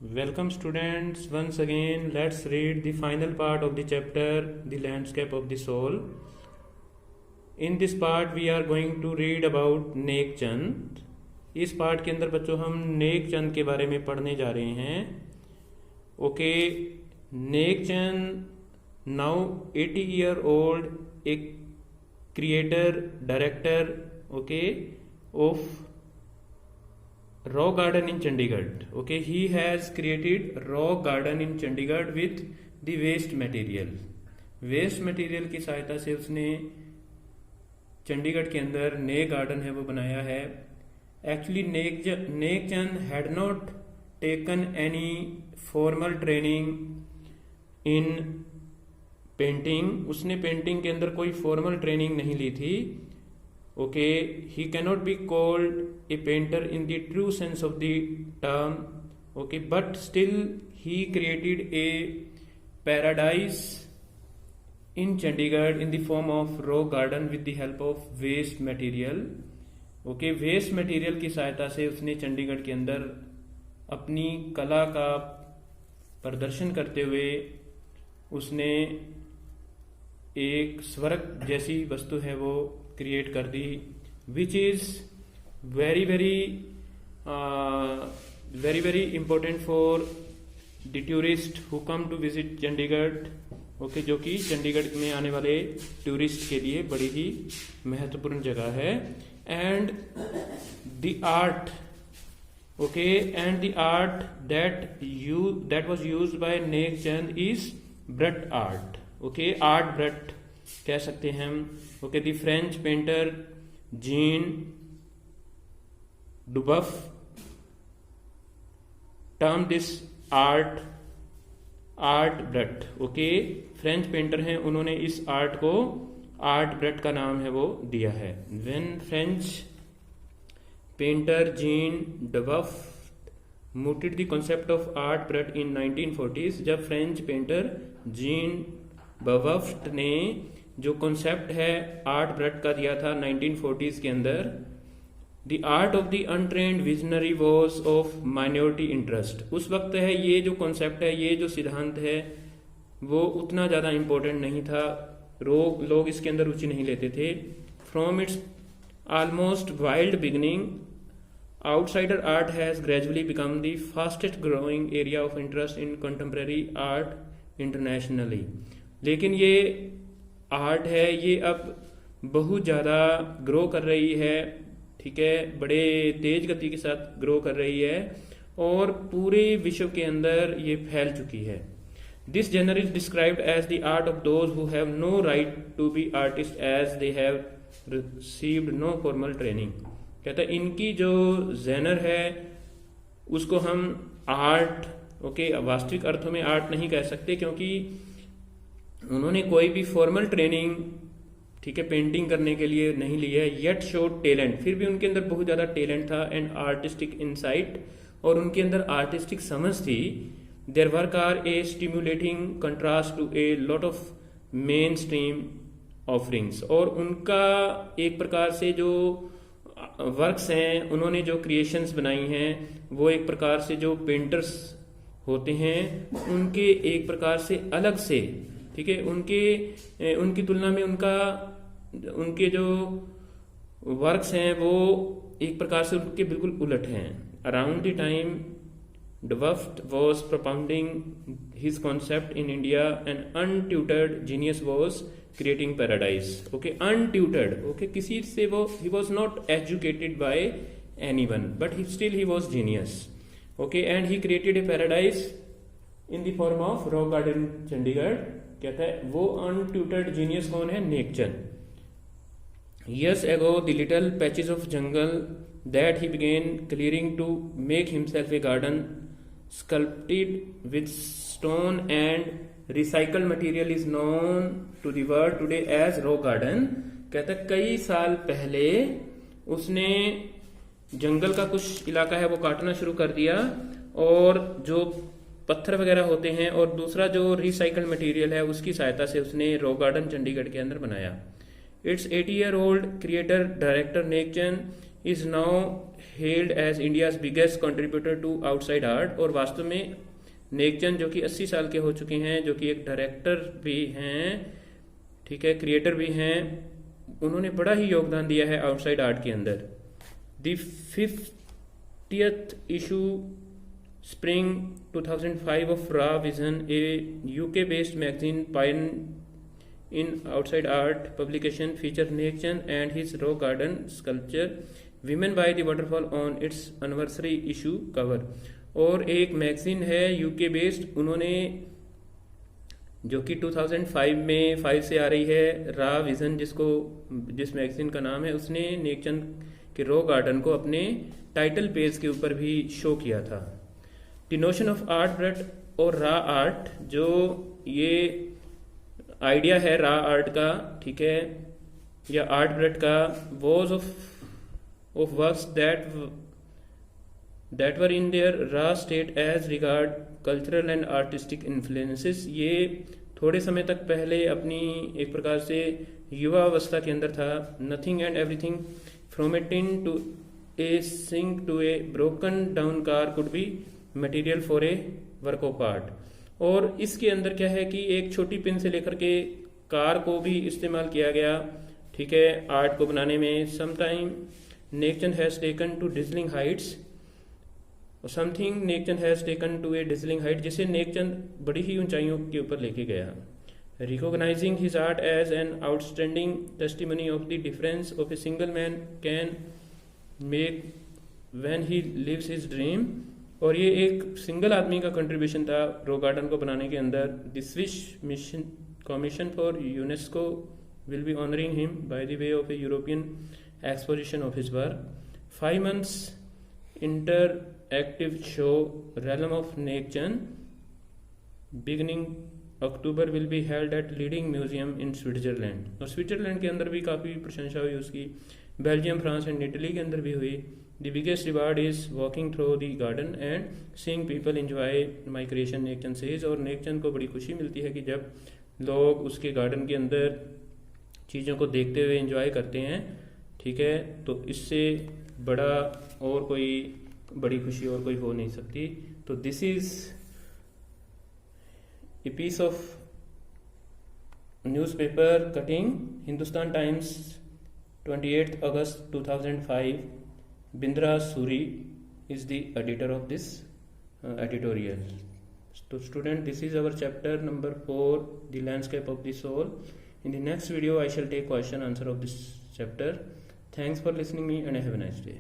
Welcome students, once again let's read the final part of the chapter The Landscape of the Soul. In this part we are going to read about नेक चंद. इस part के अंदर बच्चों हम नेक चंद के बारे में पढ़ने जा रहे हैं. Okay, neck Chand now 80-year-old, a creator, director, okay, of Rock Garden in Chandigarh. Okay, he has created Rock Garden in Chandigarh with the waste material. Waste material की सहायता से उसने चंडीगढ़ के अंदर नेक गार्डन है वो बनाया है. Actually neck Chand had not taken any formal training in painting. उसने पेंटिंग के अंदर कोई फॉर्मल ट्रेनिंग नहीं ली थी. Okay, he cannot be called a painter in the true sense of the term. Okay, but still he created a paradise in Chandigarh in the form of rock garden with the help of waste material. Okay, waste material की सहायता से उसने चंडीगढ़ के अंदर अपनी कला का प्रदर्शन करते हुए उसने एक स्वर्ग जैसी वस्तु है वो क्रिएट कर दी, which is very very important for the tourist who come to visit Chandigarh. Okay, जो कि चंडीगढ़ में आने वाले टूरिस्ट के लिए बड़ी ही महत्वपूर्ण जगह है. And the art, okay, and the art that was used by Nek Chand is brut art. Okay, art brut कह सकते हैं हम. Okay, the French painter Jean Dubuffet term this art brut. Okay, French painter हैं, उन्होंने इस आर्ट को art brut का नाम है वो दिया है. When French painter Jean Dubuffet mooted the concept of art brut in 1940s, जब फ्रेंच पेंटर जीन बवफ्ट ने जो कॉन्सेप्ट है आर्ट ब्रट का दिया था 1940s के अंदर, the art of the untrained visionary was of minority interest. उस वक्त है ये जो कॉन्सेप्ट है, ये जो सिद्धांत है वो उतना ज़्यादा इम्पोर्टेंट नहीं था. लोग इसके अंदर रुचि नहीं लेते थे. From its almost wild beginning, outsider art has gradually become the fastest growing area of interest in contemporary art internationally. लेकिन ये आर्ट है ये अब बहुत ज़्यादा ग्रो कर रही है. ठीक है, बड़े तेज गति के साथ ग्रो कर रही है और पूरे विश्व के अंदर ये फैल चुकी है. This genre is described as the art of those who have no right to be artist as they have received no formal training. कहता है इनकी जो जेनर है उसको हम आर्ट, ओके, वास्तविक अर्थों में आर्ट नहीं कह सकते क्योंकि उन्होंने कोई भी फॉर्मल ट्रेनिंग, ठीक है, पेंटिंग करने के लिए नहीं ली है. येट शोड टैलेंट, फिर भी उनके अंदर बहुत ज़्यादा टैलेंट था, एंड आर्टिस्टिक इंसाइट, और उनके अंदर आर्टिस्टिक समझ थी. Their work are a stimulating contrast to a lot of mainstream offerings. और उनका एक प्रकार से जो वर्क्स हैं, उन्होंने जो क्रिएशंस बनाई हैं वो एक प्रकार से जो पेंटर्स होते हैं उनके एक प्रकार से अलग से, ठीक है, उनकी तुलना में उनके जो वर्क्स हैं वो एक प्रकार से उनके बिल्कुल उलट हैं. Around the time Dubuffet was propounding his concept in India, an untutored genius was creating paradise. Okay, untutored, okay, किसी से वो, he was not educated by anyone, but he was genius. Okay, and he created a paradise in the form of rock garden Chandigarh. कहता है वो untutored genius कौन है? नेक चंद. Years ago the little patches of jungle that he began clearing to make himself a garden sculpted with stone and recycled material is known to the world today as rock garden. कहता है कई साल पहले उसने जंगल का कुछ इलाका है वो काटना शुरू कर दिया और जो पत्थर वगैरह होते हैं और दूसरा जो रिसाइकल्ड मटेरियल है उसकी सहायता से उसने रॉक गार्डन चंडीगढ़ के अंदर बनाया. Its 80-year-old creator director Nek Chand is now held as India's biggest contributor to outside art. और वास्तव में नेकचंद जो कि 80 साल के हो चुके हैं, जो कि एक डायरेक्टर भी हैं, ठीक है, क्रिएटर भी हैं, उन्होंने बड़ा ही योगदान दिया है आउटसाइड आर्ट के अंदर। The 50th issue spring 2005 of Raw Vision, a UK-based magazine pioneer in outside art publication, featured Nekchand and his rock garden sculpture Women by the Waterfall on its anniversary issue cover। और एक magazine है UK based, उन्होंने जो कि 2005 में 5 से आ रही है, रा विजन जिस मैगजीन का नाम है, उसने नेकचंद के रॉक गार्डन को अपने टाइटल पेज के ऊपर भी शो किया था। The notion of art brought और रा आर्ट, जो ये आइडिया है रा आर्ट का, ठीक है, या आर्ट ब्रट का, was of works that were in their raw state as regard cultural and artistic influences. ये थोड़े समय तक पहले अपनी एक प्रकार से युवा अवस्था के अंदर था। Nothing and everything from a tin to a sink to a broken down car could be material for a work of art. और इसके अंदर क्या है कि एक छोटी पिन से लेकर के कार को भी इस्तेमाल किया गया, ठीक है, आर्ट को बनाने में। Sometime Nek Chand has taken to dazzling heights, something Nek Chand has taken to a dazzling height, जिसे नेकचंद बड़ी ही ऊंचाइयों के ऊपर लेके गया। Recognising his art as an outstanding testimony of the difference of a single man can make when he lives his dream. और ये एक सिंगल आदमी का कंट्रीब्यूशन था रॉक गार्डन को बनाने के अंदर। The Swiss mission commission for UNESCO will be honouring him by the way of A European exposition of his work. 5 months interactive show Realm of Nekchand beginning October will be held at leading museum in Switzerland. और Switzerland के अंदर भी काफ़ी प्रशंसा हुई उसकी, Belgium, France and Italy के अंदर भी हुई। The biggest reward is walking through the garden and seeing people enjoy my creation, Nek Chand says. और नेकचंद को बड़ी खुशी मिलती है कि जब लोग उसके गार्डन के अंदर चीज़ों को देखते हुए एंजॉय करते हैं, ठीक है, तो इससे बड़ा और कोई बड़ी खुशी और कोई हो नहीं सकती। तो this is a piece of newspaper cutting, Hindustan Times, 28th August 2005. Bindra Suri is the editor of this editorial. So student, this is our chapter number 4, the landscape of the soul. In the next video I shall take question answer of this chapter. Thanks for listening me and have a nice day.